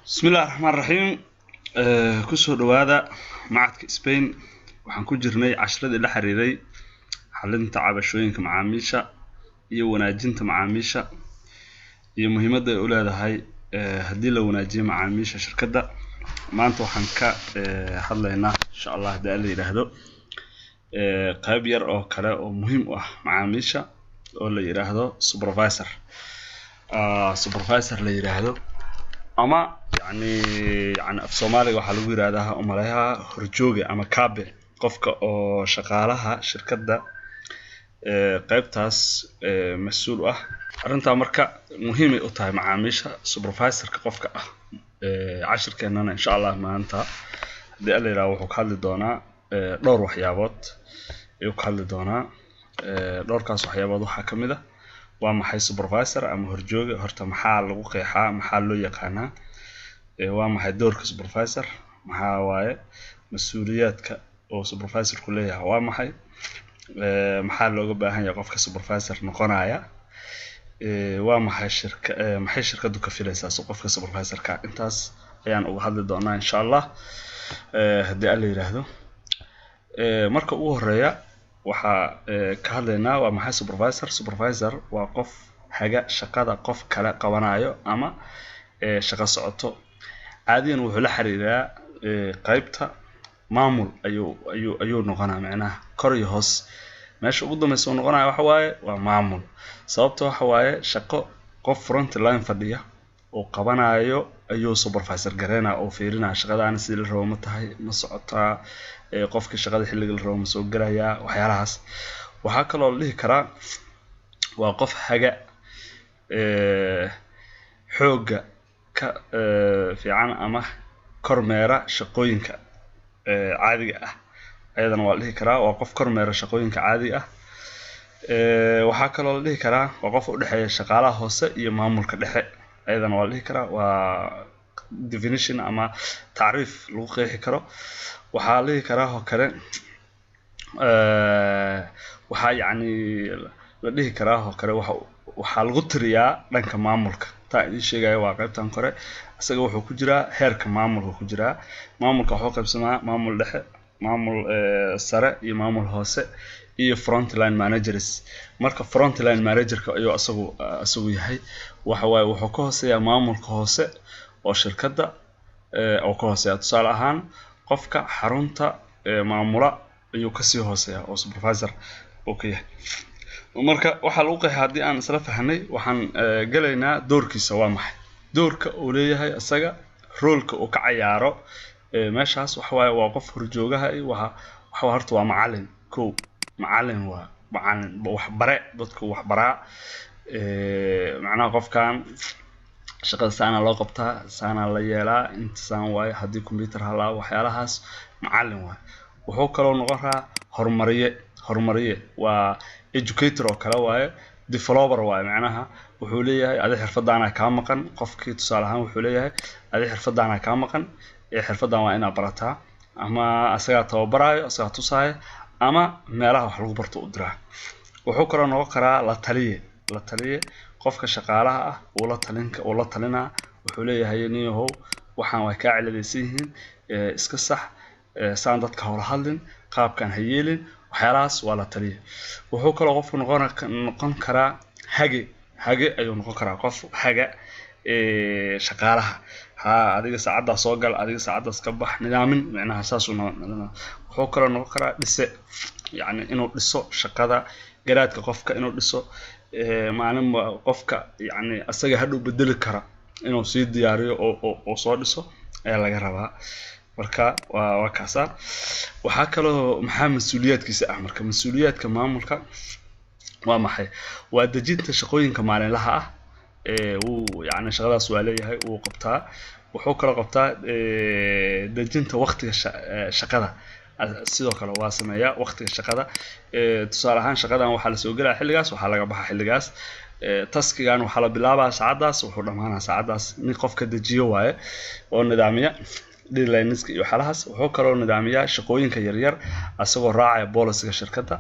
بسم الله الرحمن الرحيم kusoo dhawaada macadka Spain waxaan ku jirnay casharada la xiriiray xalinta cabashooyinka macaamiisha iyo wanaajinta macaamiisha iyo muhiimadda ay u leedahay hadii la wanaajiyo macaamiisha shirkadda maanta waxaan ka hadlaynaa insha Allah hadii la yiraahdo qayb yar oo kale oo muhiim u ah macaamiisha oo la yiraahdo supervisor la yiraahdo ama يعني في Soomaaliga waxa lagu yiraahdaa umaleeyaha horjooga ama kaabe qofka oo shaqaalaha shirkadda qaybtaas mas'uul ah arinta marka muhiim u tahay macaamiisha supervisorka qofka ah cashirkeenana insha Allah maanta hadii la yiraahdo wuxuu ka hadli doonaa dhowr waxyaabood ayuu ka hadli doonaa dhowrkaas waxyaabood waxa kamid ah waa maxay supervisor ama horjooga horta maxaa lagu qeexaa maxaa loo yaqaanaa waa maxay doorka supervisor maxaa waaye mas'uuliyadka oo supervisor ku leeyahay waa maxay maxaa looga baahan yahay qofka supervisor noqonaya waa maxay shirkadu ka filaysaa qofka supervisorka intaas ayaan uga hadli doonaa insha Allah hadii la yiraahdo marka ugu horeeya waxa ka hadlaynaa waa maxay supervisor waa qof haga shaqada qof kale qabanayo ama shaqo socoto caadiyan wuxuu la xiriiraa qaybta maamul ayuu noqonaa macnaha kor iyo hoos meesha ugu dambaysa uu noqonayo waxa waaye waa maamul sababtoo waxa waaye shaqo qof front line fadhiya oo qabanayo ayuu supervisor gareena oo fiirina shaqadaan sidii la rabo ma tahay ma socotaa qofka shaqada xilliga la rabo ma soo galaya waxyaalahaas waxa kale oo la dhihi karaa waa qof haga xooga ka fiican ama kormeera shaqooyinka caadiga ah ayadana waa la dhihi karaa waa qof kormeera shaqooyinka caadiga ah waxa kale oo la dhihi karaa waa qof u dhaxeeya shaqaalaha hoose iyo maamulka dhexe ayadana waa la dhihi karaa waa definition ama taariif lagu qeexi karo waxa la dhihi karaa oo kale waxa la dhihi karaa oo kale waxa lagu tiriyaa dhanka maamulka taa idin sheegay waa qaybtan kore asaga wuxuu ku jiraa heerka maamulka ku jiraa maamulka wuxuu qaybsamaa maamul dhexe maamul sare iyo maamul hoose iyo frontline managers marka frontline managerka ayuu asagu yahay waxa waaye wuxuu ka hooseeyaa maamulka hoose oo shirkadda oo ka hooseeya tusaale ahaan qofka xarunta maamula ayuu ka sii hooseeyaa oo supervisor oo ka yahay marka waxa lagu qeexay hadii aan isla fahnay waxaan galeynaa doorkiisa waa maxay doorka uu leeyahay asaga roolka uu ka ciyaaro meeshaas waxa waaye waa qof horjoogaha waxa horta waa macallin waa wax bare dadku wax baraa macnaha qofkan shaqada saana loo qabtaa saana la yeelaa inta saan waaye hadii computer hala waxyaalahaas macallin waa wuxuu kaloo noqon karaa horumariye waa educator oo kale waaye developer waaye macnaha wuxuu leeyahay adi xirfadana ka maqan qofkii tusaale ahaan wuxuu leeyahay adi xirfadana ka maqan xirfadan waa inaad barataa ama asaga tababarayo asaga tusaayo ama meelaha wax lagu barto u diraa wuxuu kaloo noqon karaa la taliye qofka shaqaalaha ah oo la talina wuxuu leeyahay niyahow waxaan way ka ciladaysiin iska sax saan dadka hor hadlin qaabkan hayeelin waxyaalahaas waa la taliye wuxuu kaloo qofku noqon karaa hage ayuu noqon karaa qof haga shaqaalaha adiga saacada soo gal adiga saacadaas ka bax nidaamin macnaha saas wuxuu kaloo noqon karaa dhise inuu dhiso shaqada garaadka qofka inuu dhiso maalin qofka asaga hadhow bedeli kara inuu sii diyaariyo oo soo dhiso ayaa laga rabaa marka waa kaasa waxa kaloo maxaa mas'uuliyadkiisa ah marka mas'uuliyadka maamulka waa maxay waa dejinta shaqooyinka maalinlaha ah uu shaqadaas waa leeyahay uu qabtaa wuxuu kala qabtaa dejinta waqtiga shaqada sidoo kale waa sameeyaa waqtiga shaqada tusaale ahaan shaqadan waxa la soo galaa xilligaas waxa laga baxaa xilligaas taskigan waxa la bilaabaa saacadaas wuxuu dhamaanaa saacadaas nin qofka dejiyo waaye oo nidaamiya deadlines iyo xalahaas wuxuu kaloo nidaamiyaa shaqooyinka yaryar asagoo raacaya policy-ga shirkadda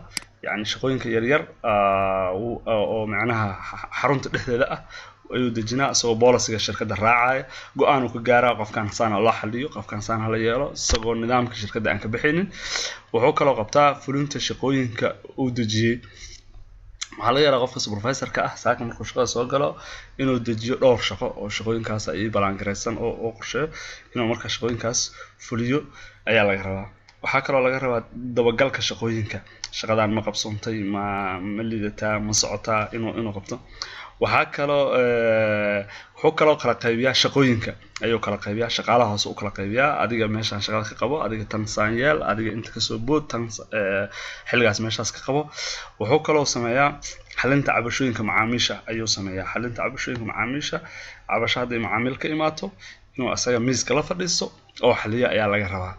shaqooyinka yaryar oo macnaha xarunta dhexdeeda ah ayuu dejinaa isagoo boolisiga shirkadda raacaya go'aan uu ka gaaraa qofkan saan loo xaliyo qofkan saan hala yeelo isagoo nidaamka shirkadda aan ka bixinin wuxuu kaloo qabtaa fulinta shaqooyinka uu dejiyay waxaa laga yaraa qofka supervisorka ah saaka markuu shaqada soo galo inuu dejiyo dhowr shaqo oo shaqooyinkaas ay balangareysan oo qorsheeyo inuu markaa shaqooyinkaas fuliyo ayaa laga rabaa waxaa kaloo laga rabaa dabagalka shaqooyinka shaqadan ma qabsoontay ma liidataa ma socotaa inuu qabto waxaa kaloo wuxuu kaloo kala qaybiyaa shaqooyinka ayuu kala qaybiyaa shaqaalaha hoose u kala qaybiyaa adiga meeshaan shaqada ka qabo adiga tan saanyeel adiga inta kasoo bood tan xilligaas meeshaas ka qabo wuxuu kaloo sameeyaa xalinta cabashooyinka macaamiisha ayuu sameeyaa xalinta cabashooyinka macaamiisha cabasho hadday macaamiil ka imaato inuu asaga miiska la fadhiisto oo xaliyo ayaa laga rabaa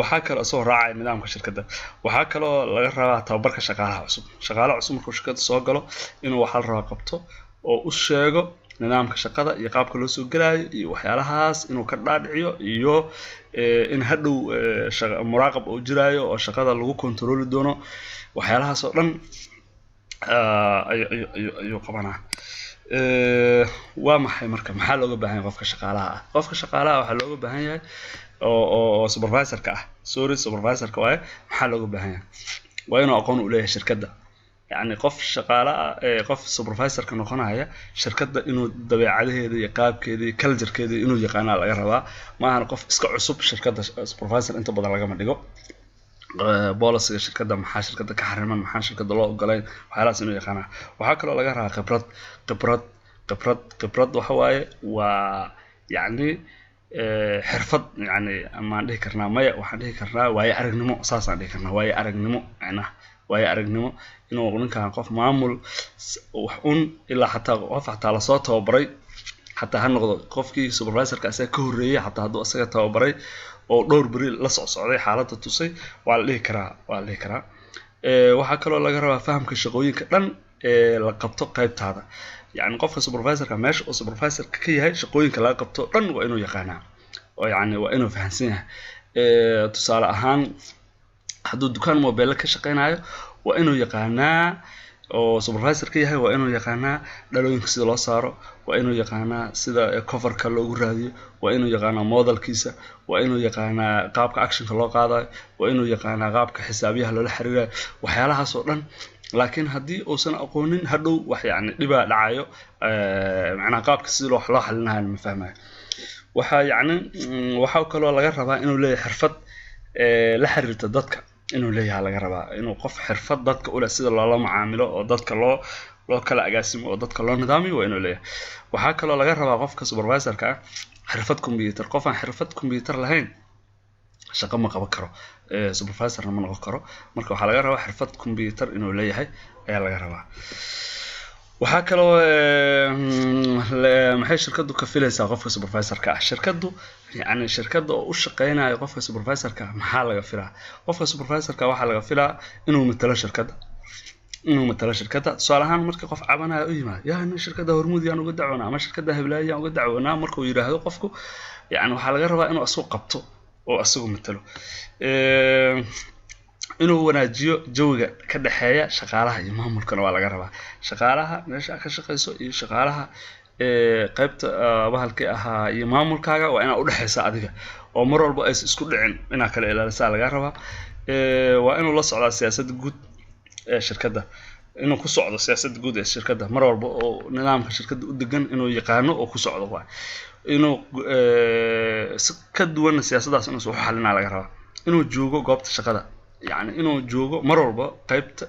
waxaa kaloo soo raacay nidaamka shirkadda waxaa kaloo laga rabaa tababarka shaqaalaha cusub markuu shirkadda soo galo inuu waxa la rabaa qabto oo u sheego nidaamka shaqada iyo qaabka loo soo galaayo iyo waxyaalahaas inuu ka dhaadhiciyo iyo in hadhow muraaqab oo jiraayo oo shaqada lagu kontrooli doono waxyaalahaas oo dhan ayuu qabanaa waa maxay marka maxaa looga baahan yahay qofka shaqaalaha waxaa looga baahan yahay oo supervisorka ah supervisorka waaye maxaa looga baahan yahay waa inuu aqoon u leeyahay shirkadda يعني قف شقالة قف سوبرفايزر كنقنايا شركة إنه دبيعة هذه يقاب كذي كلجر كذي إنه يقانا على جربا ما أنا قف إسكع عصب شركة سوبرفايزر أنت بدل رقم ديجو بولس شركة محا شركة كحرمان محا شركة الله قلين وحلاس إنه يقانا وهكذا على جرها خبرات وحواي ويعني حرفت يعني أما عندي كرنا مايا وعندي كرنا ويا أرجنمو أساسا عندي كرنا ويا أرجنمو أنا ويا أرجنمو إنه قلنا كان قف معمول وحون إلا حتى على صوت توبري حتى هنقض قف كي سوبرفايزر كأسا كورية حتى هدو أسا توبري أو دور بري لصعصعي حالات التوسي وعليه كرا وحكى له لقرا فهم كشغوين كلن لقبته قيبت هذا يعني قف سوبرفايزر كماش أو سوبرفايزر كي هاي شغوين كلا قبته لن وإنه يقانا ويعني وإنه فهنسينه تصال أهان حدود دكان موبايل كشقينايو وإنه يقانا أو سوبرفايزر كي هاي وإنه يقانا دلوين كسيد الله صاروا وإنه يقانا سيدا كفر كاللوغو راديو وإنه يقانا موديل كيسا وإنه يقانا قابك أكشن كاللو قاضي وإنه يقانا قابك حسابيها لولا حريقا وحيالها صورا لكن هدي أوسن أقونين هدو وحي يعني لبا لعايو معنا قابك سيد الله حلناها المفهمة وحا يعني وحاو كالو لغربا إنه لي حرفت لحرير تددك إنه ليه لغربا إنه قف حرفت ددك أولا سيد الله معامله أو ددك الله loo kala agaasimo oo dadka loo nidaamiyo waa inuu leeyahay waxa kale oo laga rabaa qofka supervisorka xirfad computer qof aan xirfad computer lahayn shaqo ma qaban karo supervisor ma noqon karo marka waxa laga rabaa xirfad computer inuu leeyahay ayaa laga rabaa waxa kale oo maxay shirkadu ka filaysaa qofka supervisorka shirkadu yani shirkada oo u shaqeynayo qofka supervisorka maxaa laga filaa qofka supervisorka waxa laga filaa inuu matalo shirkada إنه مثلا شركة صالحان مركب قف عبنا أيما يعني شركة هرمود يعني قد دعونا أما شركة هبلاية يعني قد دعونا مركب يراهدوا قفكوا يعني وحال جربا إنه أسوق قبطه أو أسوق مثله إنه وناجيو جوجا كده حياة شغالها يمهم الكنوا على جربا شغالها ناش أكشق يسوي شغالها قيبت بهالكيها يمهم الكاجا وأنا أقول حسا عادية ومرة البؤس اسكت عن أنا كلا إلى رسالة جربا وإنه الله على سياسة جود شركة إنه كسعودة سياسة جود الشركة مرة والبو نظام الشركة ودقن إنه يقانو أو كسعودة واحد إنه كدوان السياسة ده إنه سوح حلنا على جرا إنه جوجو قابت الشركة يعني إنه جوجو مرة والبو قيبت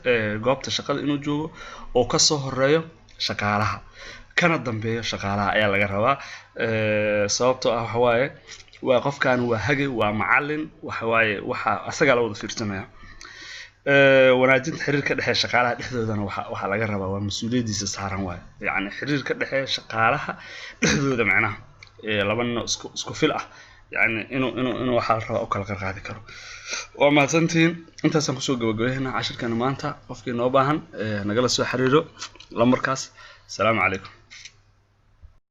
قابت الشركة إنه جوجو أو كسه الرأي شكالها كانت ضمبية شكالها على جرا صوبته هواي وقف كان وهجي ومعلن وهواي وح أستقل أول في السماء wanaajinta xiriirka dhexe shaqaalaha dhexdoodana waxa laga rabaa waa mas'uuliyadiisa saaran waay yani xiriirka dhexe shaqaalaha dhexdooda macnaha labana isku fil ah yani inuu waxa la rabaa oo kala qarqaadi karo waa mahadsantiin intaasaan kusoo gabagabeynaa cashirkan maanta qofkii noo baahan nagala soo xiriiro lambarkaas. Assalaamu calaykum.